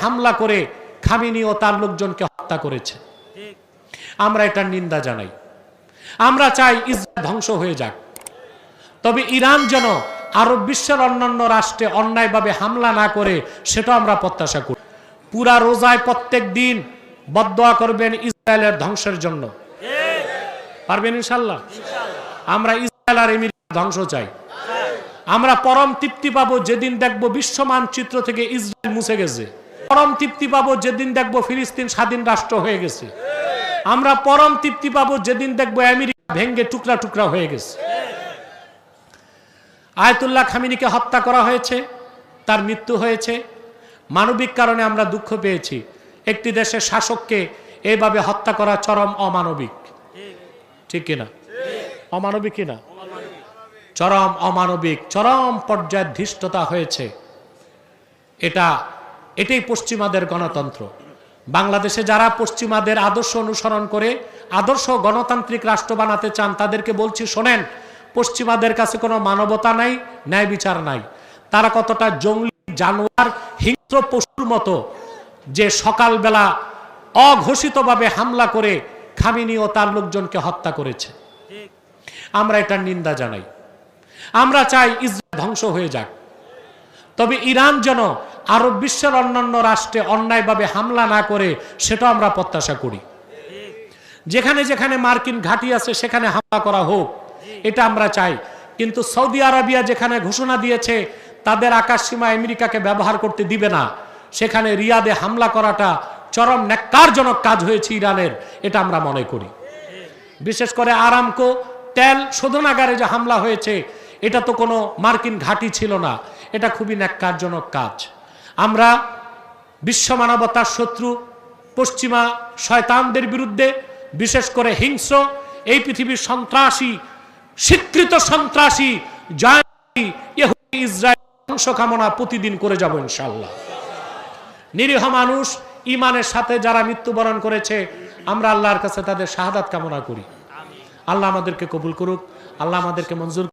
হামলা করে খামেনি ও তার লোকজনকে হত্যা করেছে। আমরা এটার নিন্দা জানাই। আমরা চাই ইসরায়েল ধ্বংস হয়ে যাক, তবে ইরান যেন আরব বিশ্বের অন্যান্য রাষ্ট্রে অন্যায়ভাবে হামলা না করে সেটা আমরা প্রত্যাশা করি। পুরা রোজায় প্রত্যেক দিন বদদোয়া করবেন ইসরায়েলের ধ্বংসের জন্য, পারবেন ইনশাআল্লাহ? আমরা ইসরায়েল আর আমেরিকা ধ্বংস চাই। আমরা পরম তৃপ্তি পাবো যেদিন দেখবো বিশ্ব মানচিত্র থেকে ইসরায়েল মুছে গেছে। পরম তৃপ্তি পাবো যেদিন দেখবো ফিলিস্তিন স্বাধীন রাষ্ট্র হয়ে গেছে। আমরা পরম তৃপ্তি পাবো যেদিন দেখবো আমেরিকা ভেঙ্গে টুকরা টুকরা হয়ে গেছে। আয়াতুল্লাহ খামেনিকে হত্যা করা হয়েছে, তার মৃত্যু হয়েছে, মানবিক কারণে আমরা দুঃখ পেয়েছি। একটি দেশের শাসককে এইভাবে হত্যা করা চরম অমানবিক, ঠিক কিনা? অমানবিক কিনা? চরম অমানবিক, চরম পর্যায়ে ধৃষ্টতা হয়েছে। এটাই পশ্চিমাদের গণতন্ত্র। বাংলাদেশে যারা পশ্চিমাদের আদর্শ অনুসরণ করে আদর্শ গণতান্ত্রিক রাষ্ট্র বানাতে চান তাদেরকে বলছি, শোনেন, পশ্চিমাদের কাছে কোনো মানবতা নাই, ন্যায় বিচার নাই। তারা কতটা জঙ্গলি, জানোয়ার, হিংস্র পশুর মতো যে সকালবেলা অঘোষিতভাবে হামলা করে খামেনি ও তার লোকজনকে হত্যা করেছে। আমরা এটার নিন্দা জানাই। আমরা চাই ইসরায়েল ধ্বংস হয়ে যাক, তবে ইরান যেন আরব বিশ্বের অন্যান্য রাষ্ট্রে অন্যায়ভাবে হামলা না করে সেটা আমরা প্রত্যাশা করি। যেখানে যেখানে মার্কিন ঘাঁটি আছে সেখানে হামলা করা হোক, এটা আমরা চাই। কিন্তু সৌদি আরবিয়া যেখানে ঘোষণা দিয়েছে তাদের আকাশ সীমা আমেরিকাকে ব্যবহার করতে দিবে না, সেখানে রিয়াদে হামলা করাটা চরম ন্যাক্কারজনক কাজ হয়েছে ইরানের, এটা আমরা মনে করি। বিশেষ করে আরামকো তেল শোধনাগারে যে হামলা হয়েছে, এটা তো কোনো মার্কিন ঘাঁটি ছিল না, এটা খুবই ন্যাক্কারজনক কাজ। আমরা বিশ্ব মানবতার শত্রু পশ্চিমা শয়তানদের বিরুদ্ধে, বিশেষ করে হিংস্র এই পৃথিবীর সন্ত্রাসী, স্বীকৃত সন্ত্রাসী ইহুদি ইসরায়েল ধ্বংস কামনা প্রতিদিন করে যাব ইনশাআল্লাহ। নিরীহ মানুষ ঈমানের সাথে যারা মৃত্যুবরণ করেছে, আমরা আল্লাহর কাছে তাদের শাহাদাত কামনা করি। আল্লাহ আমাদেরকে কবুল করুক, আল্লাহ আমাদেরকে মঞ্জুর